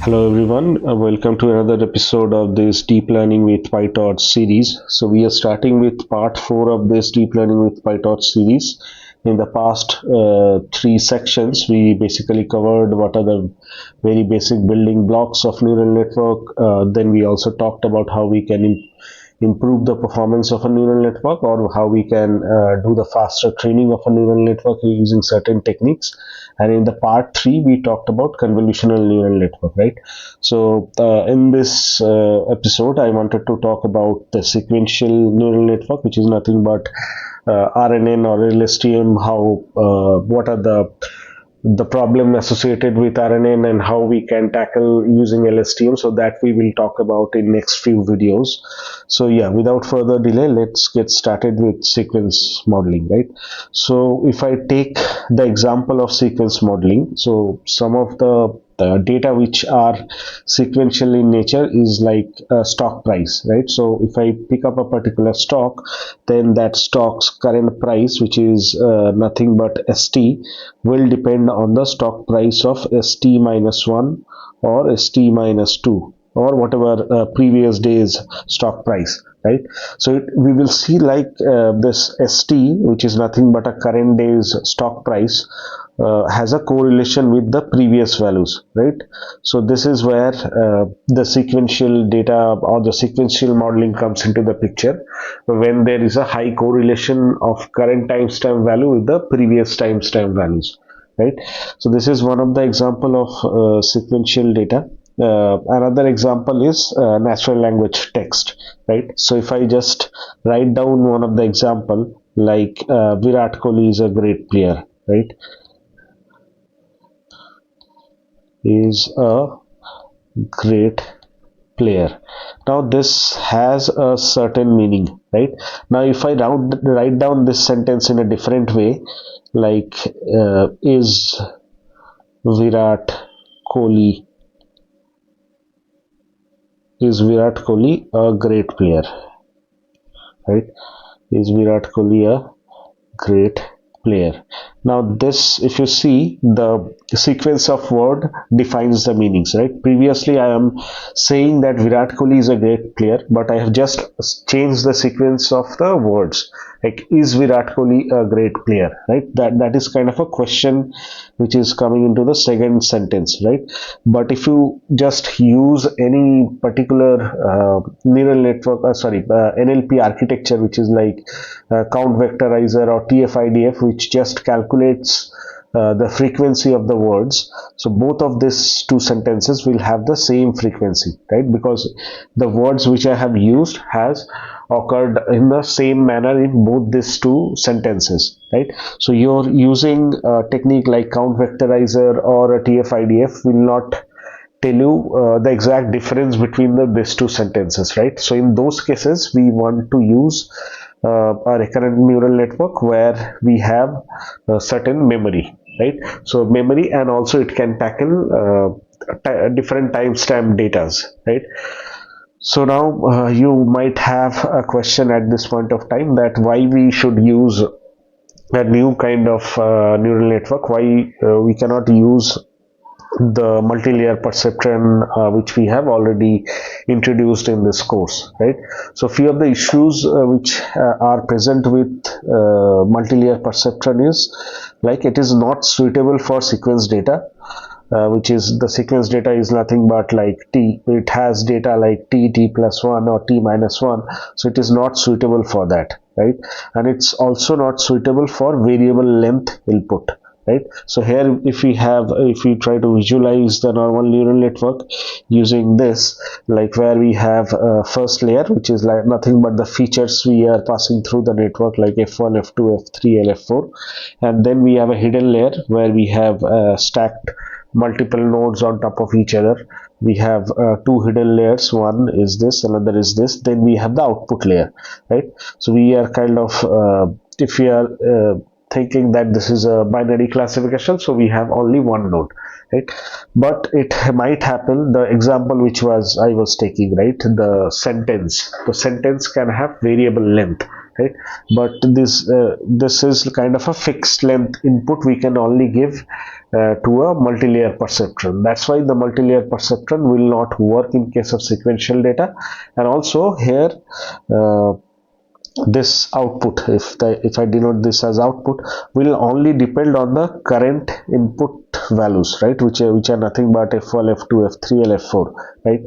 Hello everyone, welcome to another episode of this Deep Learning with Pytorch series. So we are starting with part 4 of this Deep Learning with Pytorch series. In the past three sections, we basically covered what are the very basic building blocks of neural network. Then we also talked about how we can improve the performance of a neural network, or how we can do the faster training of a neural network using certain techniques. And in the part 3 we talked about convolutional neural network, right? So in this episode I wanted to talk about the sequential neural network, which is nothing but RNN or LSTM, how what are the problem associated with RNN and how we can tackle using LSTM. So that we will talk about in next few videos. So yeah, without further delay, let's get started with sequence modeling, right? So if I take the example of sequence modeling, so some of the data which are sequential in nature is like stock price, right? So if I pick up a particular stock, then that stock's current price, which is nothing but ST, will depend on the stock price of ST minus 1 or ST minus 2 or whatever previous day's stock price, right? So we will see like this ST, which is nothing but a current day's stock price, has a correlation with the previous values, right? So this is where the sequential data or the sequential modeling comes into the picture, when there is a high correlation of current timestamp value with the previous timestamp values, right? So this is one of the example of sequential data. Another example is natural language text, right? So if I just write down one of the example, like Virat Kohli is a great player, right? Is a great player. Now this has a certain meaning, right? Now if I write down this sentence in a different way, like is Virat Kohli a great player, right? Is Virat Kohli a great player? Now this, if you see, the sequence of word defines the meanings, right? Previously I am saying that Virat Kohli is a great player, but I have just changed the sequence of the words, like is Virat Kohli a great player, right? That is kind of a question which is coming into the second sentence, right? But if you just use any particular neural network, NLP architecture, which is like count vectorizer or TF-IDF, which just calculates the frequency of the words. So both of these two sentences will have the same frequency, right? Because the words which I have used has occurred in the same manner in both these two sentences, right? So you're using a technique like count vectorizer or a TF-IDF will not tell you the exact difference between these two sentences, right? So in those cases we want to use a recurrent neural network where we have a certain memory, right? So memory, and also it can tackle different timestamp datas, right? So now you might have a question at this point of time, that why we should use a new kind of neural network, why we cannot use the multi-layer perceptron which we have already introduced in this course, right? So few of the issues which are present with multi-layer perceptron is like it is not suitable for sequence data, which is the sequence data is nothing but like t, it has data like t plus 1 or t minus 1, so it is not suitable for that, right? And it's also not suitable for variable length input, right? So here if we try to visualize the normal neural network using this, like where we have first layer, which is like nothing but the features we are passing through the network, like f1, f2, f3 and f4, and then we have a hidden layer where we have stacked multiple nodes on top of each other. We have two hidden layers, one is this, another is this, then we have the output layer, right? So we are kind of if we are thinking that this is a binary classification, so we have only one node, right? But it might happen, the example which I was taking, right, the sentence can have variable length, right? But this is kind of a fixed length input we can only give to a multi-layer perceptron. That's why the multi-layer perceptron will not work in case of sequential data. And also here this output, if I denote this as output, will only depend on the current input values, right, which are nothing but F1, F2, F3 and F4, right.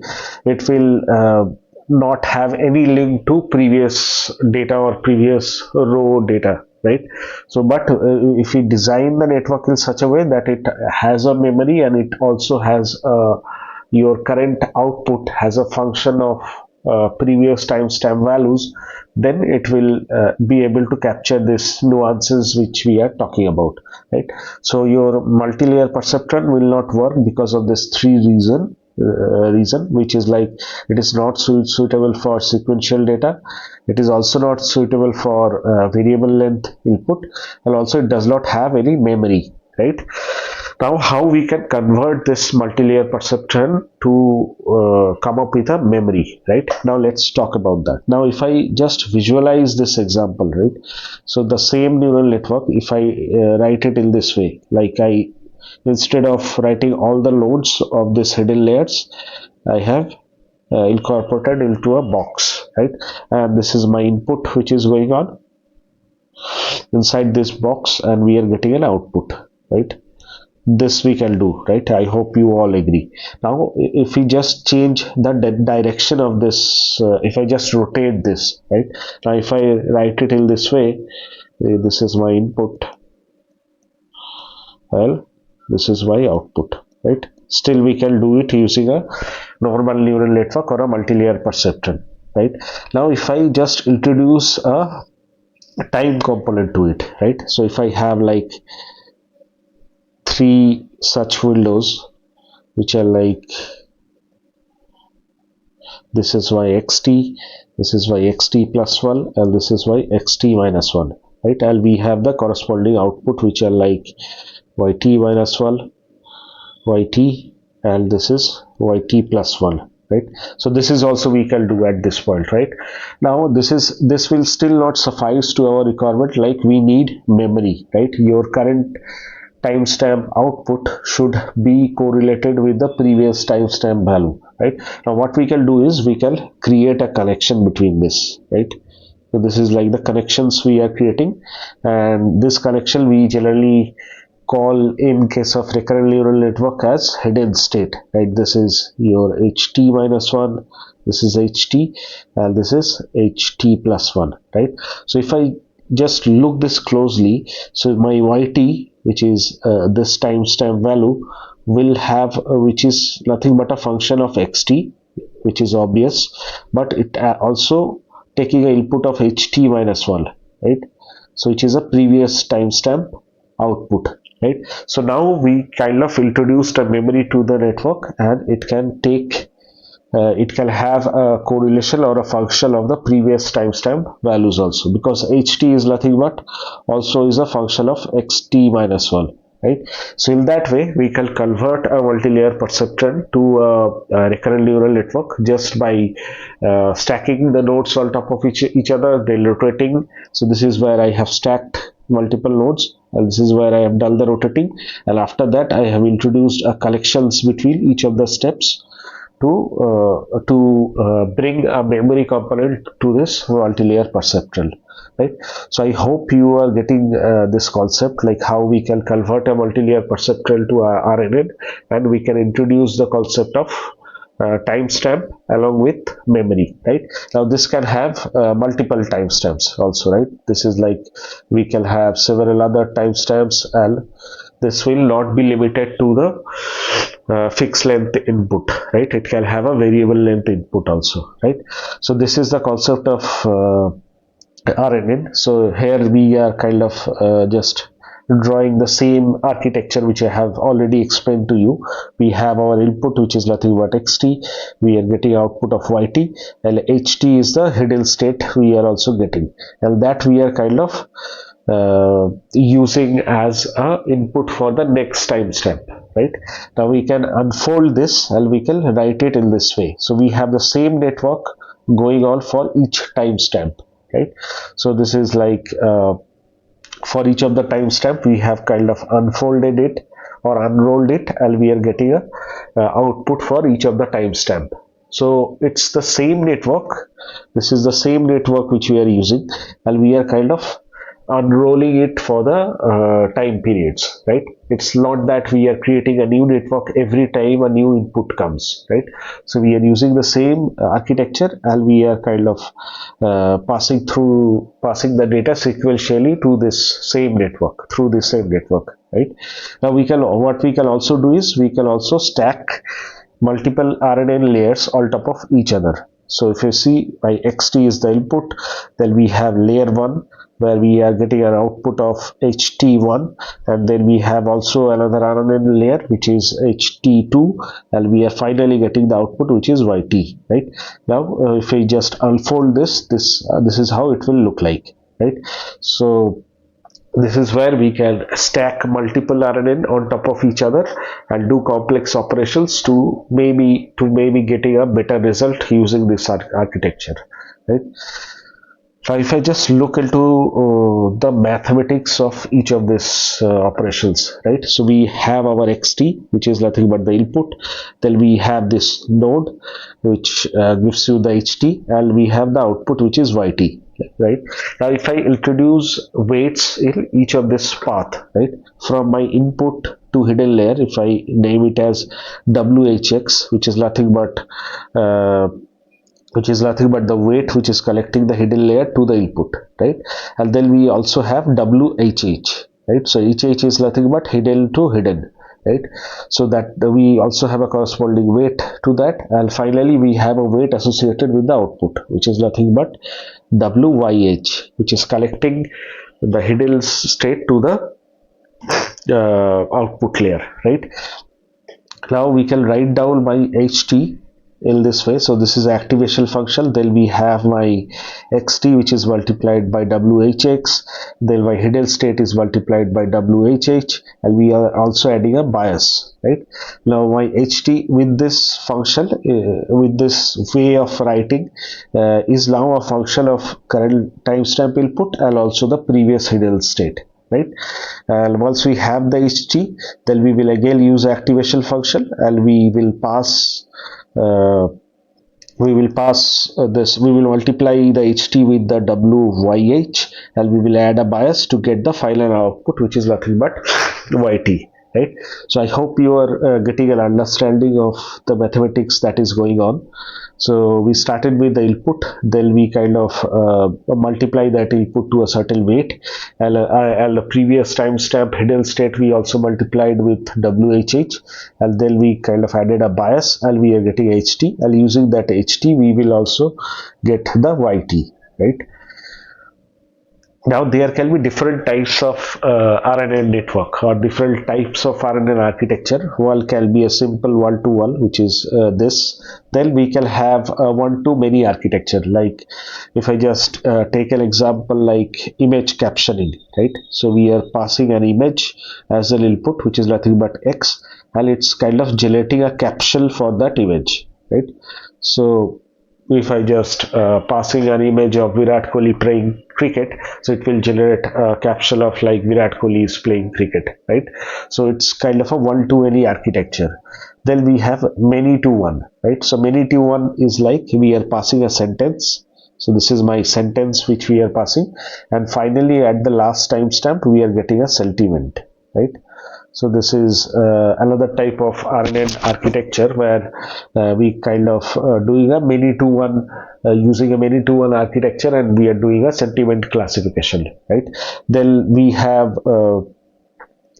It will not have any link to previous data or previous row data, right. So but if we design the network in such a way that it has a memory and it also has your current output has a function of previous timestamp values, then it will be able to capture these nuances which we are talking about, right. So your multi-layer perceptron will not work because of this reason, which is like it is not suitable for sequential data, it is also not suitable for variable length input, and also it does not have any memory, right. Now how we can convert this multi-layer perceptron to come up with a memory, right. Now let's talk about that. Now if I just visualize this example, right, so the same neural network, if I write it in this way, like instead of writing all the nodes of these hidden layers, I have incorporated into a box, right, and this is my input which is going on inside this box, and we are getting an output, right. This we can do, right. I hope you all agree. Now if we just change the direction of this, if I just rotate this, right, now if I write it in this way, this is my input, well, this is my output, right. Still we can do it using a normal neural network or a multi-layer perceptron, right. Now if I just introduce a time component to it, right, so if I have like 3 such windows which are like, this is my xt, this is my xt plus 1, and this is my xt minus 1, right, and we have the corresponding output which are like yt minus 1, yt, and this is yt plus 1, right. So this is also we can do at this point, right. Now this will still not suffice to our requirement, like we need memory, right. Your current timestamp output should be correlated with the previous timestamp value, right. Now what we can do is we can create a connection between this, right. So this is like the connections we are creating, and this connection we generally call in case of recurrent neural network as hidden state, right. This is your ht minus 1, this is ht, and this is ht plus 1, right. So if I just look this closely, so my yt, which is this timestamp value, will have which is nothing but a function of xt, which is obvious, but it also taking an input of ht minus 1, right. So which is a previous timestamp output, right. So now we kind of introduced a memory to the network, and it can take it can have a correlation or a function of the previous timestamp values also, because ht is nothing but also is a function of xt minus 1, right. So in that way we can convert a multi-layer perceptron to a recurrent neural network just by stacking the nodes on top of each other, then rotating. So this is where I have stacked multiple nodes, and this is where I have done the rotating, and after that I have introduced a collections between each of the steps to bring a memory component to this multi-layer perceptron, right. So I hope you are getting this concept, like how we can convert a multi-layer perceptron to a RNN, and we can introduce the concept of timestamp along with memory, right. Now this can have multiple timestamps also, right. This is like we can have several other timestamps, and this will not be limited to the fixed length input, right. It can have a variable length input also, right. So this is the concept of RNN. So here we are kind of just drawing the same architecture which I have already explained to you. We have our input, which is nothing but xt, we are getting output of yt, and ht is the hidden state we are also getting, and that we are kind of using as a input for the next timestamp, right. Now we can unfold this and we can write it in this way. So we have the same network going on for each timestamp, right. So this is like for each of the timestamp we have kind of unfolded it or unrolled it, and we are getting a output for each of the timestamp. So it's the same network. This is the same network which we are using, and we are kind of unrolling it for the time periods, right? It's not that we are creating a new network every time a new input comes, right? So we are using the same architecture, and we are kind of passing the data sequentially to this same network, through this same network, right? Now what we can also do is we can also stack multiple RNN layers on top of each other. So if you see, my xt is the input, then we have layer 1 where we are getting an output of ht1, and then we have also another RNN layer which is ht2, and we are finally getting the output which is yt, right? Now if we just unfold this is how it will look like, right? So this is where we can stack multiple RNN on top of each other and do complex operations to maybe getting a better result using this architecture, right? So if I just look into the mathematics of each of these operations, right? So we have our xt, which is nothing but the input. Then we have this node, which gives you the ht, and we have the output, which is yt, right? Now if I introduce weights in each of this path, right, from my input to hidden layer, if I name it as whx, which is nothing but the weight which is collecting the hidden layer to the input, right? And then we also have whh, right? So hh is nothing but hidden to hidden, right? So that we also have a corresponding weight to that, and finally we have a weight associated with the output, which is nothing but wyh, which is collecting the hidden state to the output layer, right? Now we can write down my ht in this way. So this is activation function. Then we have my xt, which is multiplied by whx. Then my hidden state is multiplied by whh, and we are also adding a bias, right? Now my ht with this function, with this way of writing, is now a function of current timestamp input and also the previous hidden state, right? And once we have the ht, then we will again use activation function, and we will pass we will multiply the ht with the wyh, and we will add a bias to get the final output, which is nothing but yt, right? So I hope you are getting an understanding of the mathematics that is going on. So we started with the input, then we kind of multiply that input to a certain weight, and the previous timestamp hidden state we also multiplied with whh, and then we kind of added a bias, and we are getting ht, and using that ht we will also get the yt, right? Now there can be different types of RNN network or different types of RNN architecture. One can be a simple one-to-one, which is this. Then we can have a one-to-many architecture. Like if I just take an example like image captioning, right? So we are passing an image as an input, which is nothing but X, and it's kind of generating a caption for that image, right? So if I just passing an image of Virat Kohli playing cricket, so it will generate a caption of like Virat Kohli is playing cricket, right? So it's kind of a one-to-many architecture. Then we have many-to-one, right? So many-to-one is like we are passing a sentence. So this is my sentence which we are passing, and finally at the last timestamp we are getting a sentiment, right? So this is another type of RNN architecture where we kind of doing a many-to-one, using a many-to-one architecture, and we are doing a sentiment classification, right? Then we have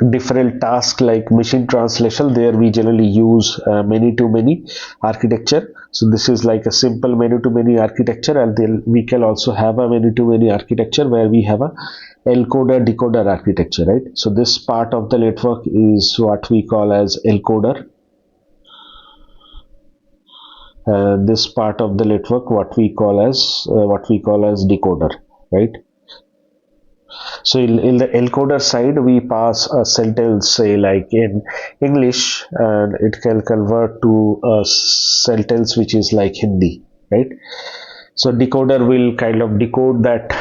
different tasks like machine translation. There we generally use many-to-many architecture. So this is like a simple many-to-many architecture, and then we can also have a many-to-many architecture where we have a encoder decoder architecture, right? So this part of the network is what we call as encoder, this part of the network what we call as decoder, right? So in the encoder side we pass a sentence, say like in English, and it can convert to a sentence which is like Hindi, right? So decoder will kind of decode that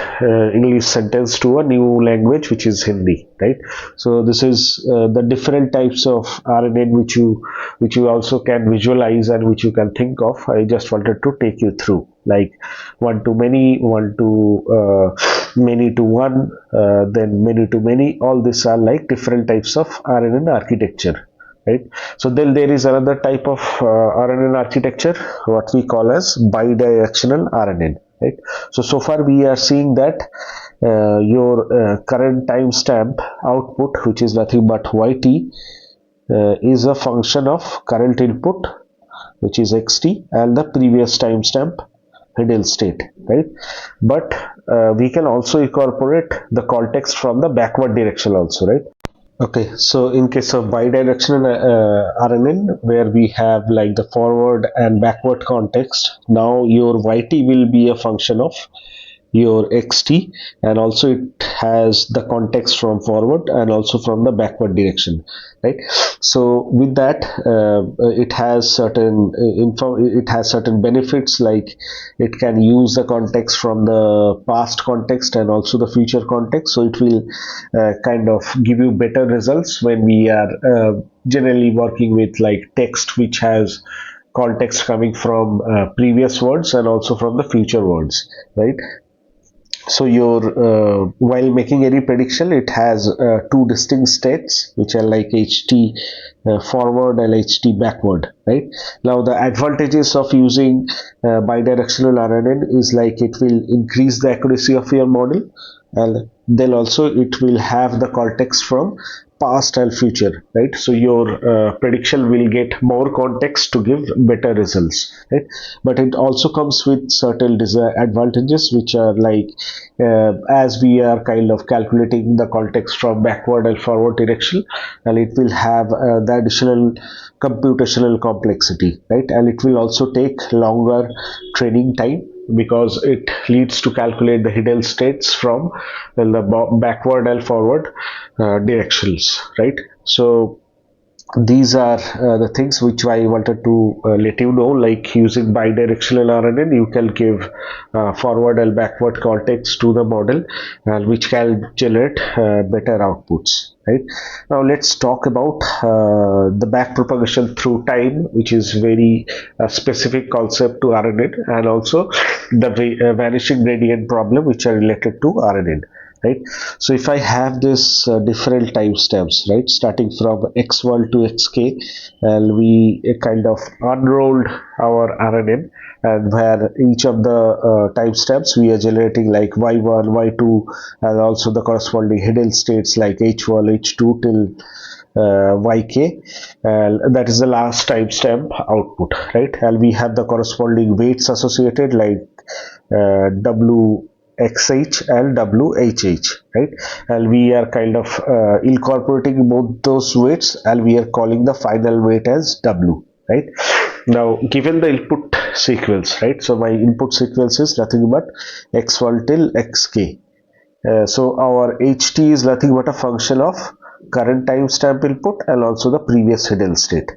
English sentence to a new language, which is Hindi, right? So this is the different types of RNN which you also can visualize and which you can think of. I just wanted to take you through, like one to many, one to many to one, then many to many. All these are like different types of RNN architecture. Right. So then there is another type of RNN architecture, what we call as bidirectional RNN. Right. So far we are seeing that your current timestamp output, which is nothing but YT, is a function of current input, which is XT, and the previous timestamp hidden state, right? But we can also incorporate the context from the backward direction also, right? Okay, so in case of bidirectional RNN, where we have like the forward and backward context, now your YT will be a function of your xt, and also it has the context from forward and also from the backward direction, right? So with that it has certain it has certain benefits, like it can use the context from the past context and also the future context, so it will kind of give you better results when we are generally working with like text which has context coming from previous words and also from the future words, right? So your while making any prediction, it has two distinct states which are like HT forward and HT backward, right? Now the advantages of using bidirectional RNN is like it will increase the accuracy of your model, and then also it will have the context from past and future, right? So your prediction will get more context to give better results, right? But it also comes with certain disadvantages, which are like as we are kind of calculating the context from backward and forward direction, and it will have the additional computational complexity, right? And it will also take longer training time, because it leads to calculate the hidden states from the backward and forward directions, right? So these are the things which I wanted to let you know, like using bidirectional RNN, you can give forward and backward context to the model, which can generate better outputs, right? Now let's talk about the backpropagation through time, which is very specific concept to RNN, and also the vanishing gradient problem, which are related to RNN, right? So if I have this different timestamps, right, starting from x1 to xk, and we kind of unrolled our RNN, and where each of the timestamps we are generating like y1, y2, and also the corresponding hidden states like h1, h2 till yk, and that is the last timestamp output, right? And we have the corresponding weights associated like WXH and WHH, right? And we are kind of incorporating both those weights, and we are calling the final weight as W, right? Now, given the input sequence, right? So my input sequence is nothing but x1 till xk. So our HT is nothing but a function of current timestamp input and also the previous hidden state,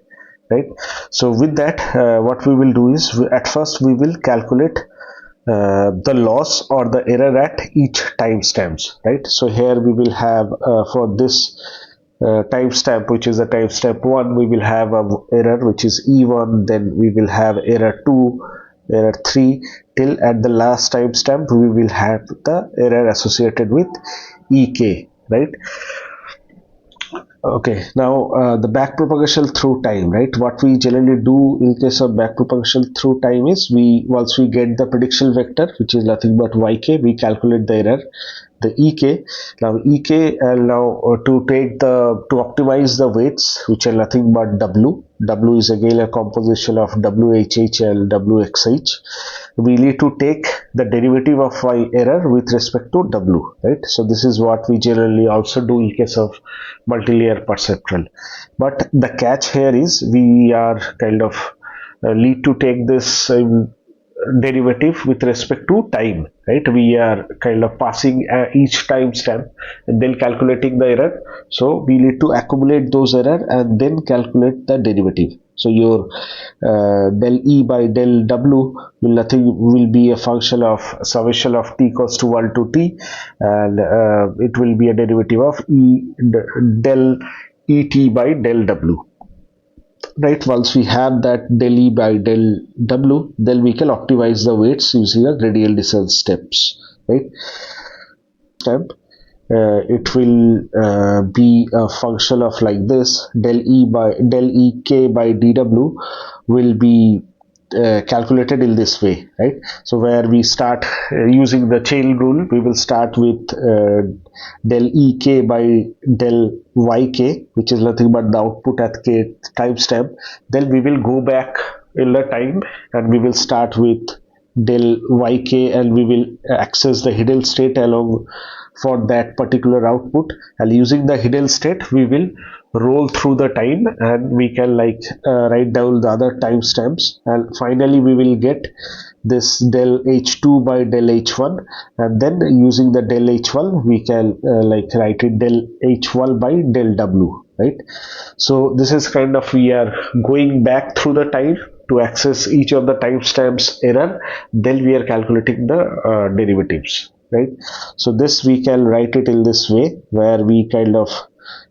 right? So with that, what we will do is at first we will calculate the loss or the error at each timestamps, right? So here we will have for this timestamp, which is the timestamp 1, we will have a error which is E1, then we will have error 2, error 3, till at the last timestamp we will have the error associated with EK, right? Okay, now the backpropagation through time, right? What we generally do in case of backpropagation through time is, once we get the prediction vector, which is nothing but yk, we calculate the error, the ek. Now ek, now to optimize the weights, which are nothing but w is again a composition of whh and wxh. We need to take the derivative of y error with respect to w, right? So this is what we generally also do in case of multi-layer perceptron. But the catch here is we are kind of need to take this in derivative with respect to time, right? We are kind of passing each timestamp and then calculating the error. So we need to accumulate those error and then calculate the derivative. So your del E by del W will be a function of summation of t equals to 1 to t, and it will be a derivative of del Et by del W. Right, once we have that del E by del W, then we can optimize the weights using a radial descent steps, right? Step, it will be a function of like this: del ek by dw will be calculated in this way, right? So where we start using the chain rule, we will start with del ek by del yk, which is nothing but the output at k timestamp. Then we will go back in the time and we will start with del yk, and we will access the hidden state along for that particular output, and using the hidden state we will roll through the time, and we can like write down the other timestamps, and finally we will get this del h2 by del h1, and then using the del h1 we can like write it del h1 by del w, right? So this is kind of, we are going back through the time to access each of the timestamps error, then we are calculating the derivatives, right? So this we can write it in this way, where we kind of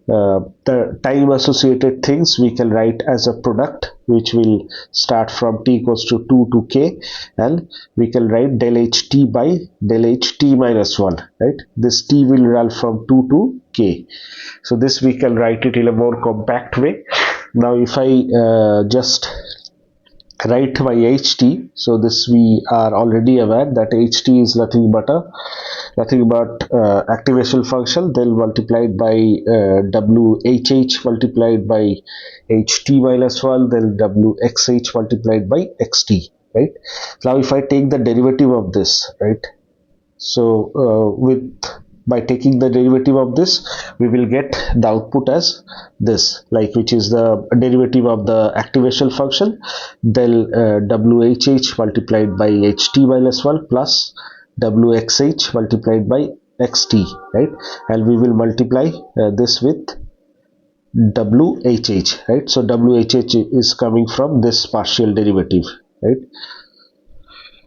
the time associated things we can write as a product, which will start from t equals to 2 to k, and we can write del ht by del ht minus 1, right? This t will run from 2 to k. So this we can write it in a more compact way. Now if I just write my ht, so this we are already aware that ht is nothing but activation function, then multiplied by whh multiplied by ht minus 1, then wxh multiplied by xt, right? Now if I take the derivative of this, right, so by taking the derivative of this, we will get the output as this, like, which is the derivative of the activation function, del whh multiplied by ht minus 1 plus wxh multiplied by xt, right? And we will multiply this with whh, right? So whh is coming from this partial derivative, right?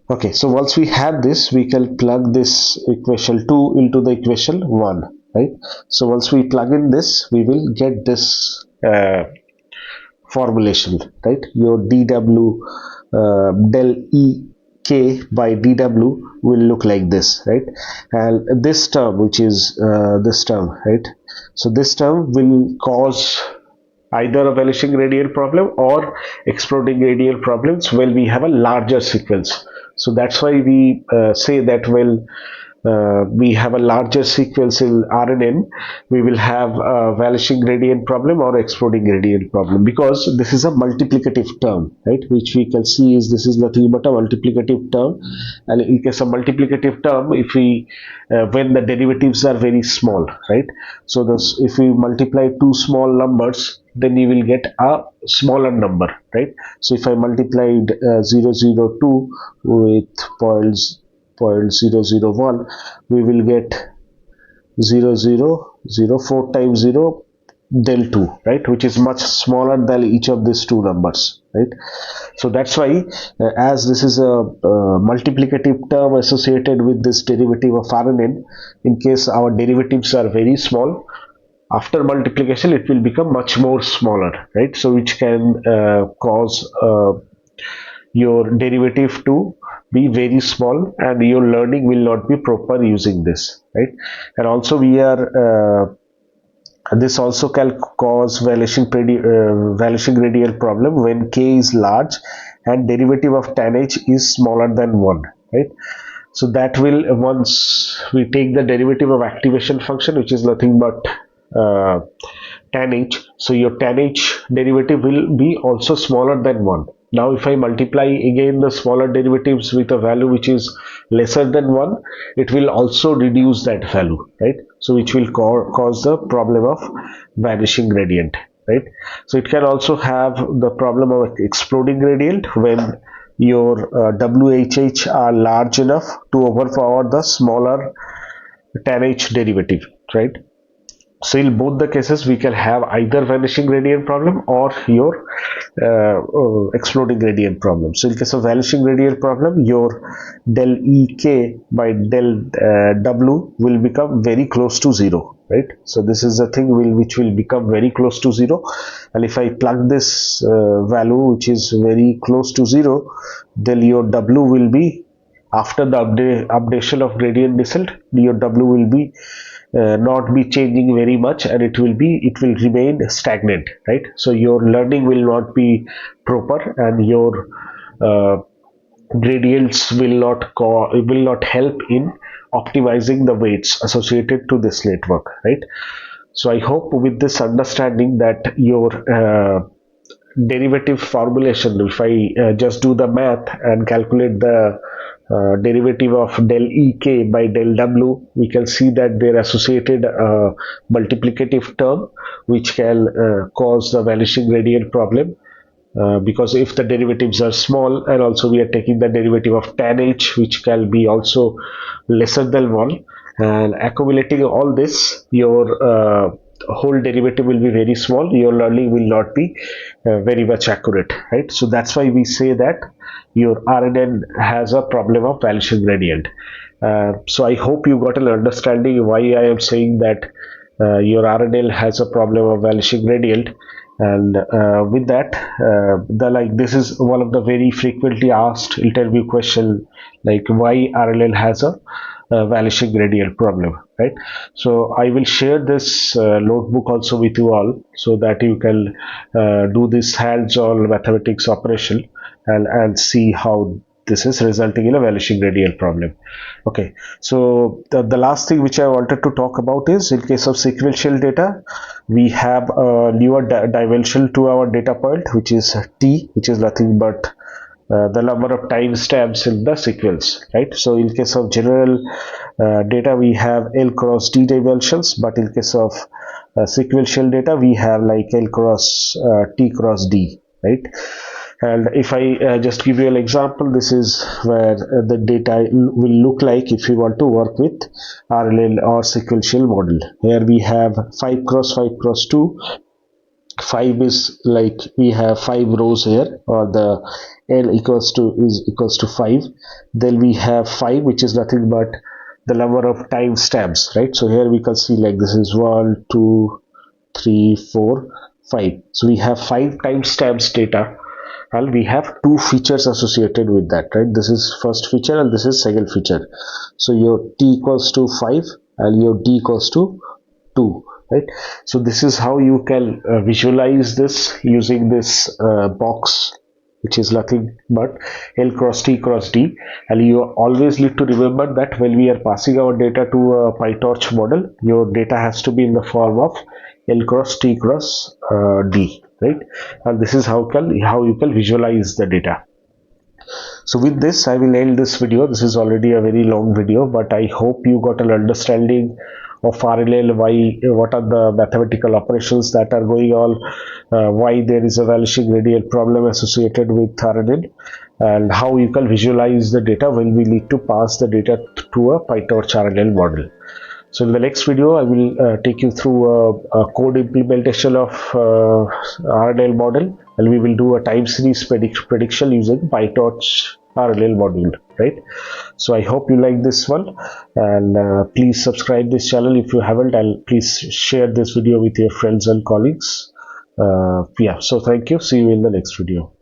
Okay, so once we have this, we can plug this equation 2 into the equation 1, right? So once we plug in this, we will get this formulation, right? Your dw del ek by dw will look like this, right? And this term, which is this term, right? So this term will cause either a vanishing radial problem or exploding radial problems when we have a larger sequence. So that's why we say that when we have a larger sequence in RNN, we will have a vanishing gradient problem or exploding gradient problem, because this is a multiplicative term, right? Which we can see is this is nothing but a multiplicative term, and in case of multiplicative term, if we when the derivatives are very small, right? So this, if we multiply two small numbers, then you will get a smaller number, right? So if I multiplied 002 with 0.001, we will get 0004 times 0 del 2, right? Which is much smaller than each of these two numbers, right? So that's why as this is a multiplicative term associated with this derivative of RNN, in case our derivatives are very small, after multiplication it will become much more smaller, right? So which can cause your derivative to be very small, and your learning will not be proper using this, right? And also we are this also can cause vanishing radial problem when k is large and derivative of tan h is smaller than 1, right? So that will, once we take the derivative of activation function, which is nothing but tan h, so your tan h derivative will be also smaller than 1. Now if I multiply again the smaller derivatives with a value which is lesser than 1, it will also reduce that value, right? So which will cause the problem of vanishing gradient, right? So it can also have the problem of exploding gradient when your WHH are large enough to overpower the smaller tan H derivative, right? So in both the cases, we can have either vanishing gradient problem or your exploding gradient problem. So in case of vanishing gradient problem, your del Ek by del W will become very close to zero, right? So this is the thing which will become very close to zero. And if I plug this value, which is very close to zero, then your W will be, after the updation of gradient descent, your W will be not be changing very much, and it will remain stagnant, right? So your learning will not be proper, and your uh, gradients will not help in optimizing the weights associated to this network, right? So I hope with this understanding that your derivative formulation, if I just do the math and calculate the derivative of del Ek by del W, we can see that they're associated multiplicative term, which can cause the vanishing gradient problem. Because if the derivatives are small, and also we are taking the derivative of tan H, which can be also lesser than 1, and accumulating all this, your whole derivative will be very small, your learning will not be very much accurate, right? So that's why we say that your RNN has a problem of vanishing gradient. So I hope you got an understanding why I am saying that your RNN has a problem of vanishing gradient. And with that, this is one of the very frequently asked interview question, like why RLL has a vanishing gradient problem, right? So I will share this notebook also with you all, so that you can do this hands-on mathematics operation and see how this is resulting in a vanishing gradient problem. Okay, so the last thing which I wanted to talk about is, in case of sequential data, we have a newer dimension to our data point, which is T, which is nothing but the number of timestamps in the sequence, right? So in case of general data, we have L cross D dimensions, but in case of sequential data, we have like L cross T cross D, right? And if I just give you an example, this is where the data will look like if you want to work with RLL or sequential model. Here we have 5 cross 5 cross 2. 5 is like we have 5 rows here, or the L equals to 5. Then we have 5, which is nothing but the number of time stamps, right? So here we can see like this is 1, 2, 3, 4, 5. So we have 5 timestamps data, and we have 2 features associated with that, right? This is first feature and this is second feature. So your T equals to 5 and your D equals to 2, right? So this is how you can visualize this using this box, which is nothing but L cross T cross D. And you always need to remember that when we are passing our data to a Pytorch model, your data has to be in the form of L cross T cross D, right? And this is how you can visualize the data. So with this, I will end this video. This is already a very long video, but I hope you got an understanding of RLL, what are the mathematical operations that are going on, why there is a vanishing gradient problem associated with RNN, and how you can visualize the data when we need to pass the data to a Pytorch RNN model. So in the next video, I will take you through a code implementation of RNN model, and we will do a time series prediction using Pytorch RNN module, right? So I hope you like this one, and please subscribe this channel if you haven't, and please share this video with your friends and colleagues. Yeah, so thank you. See you in the next video.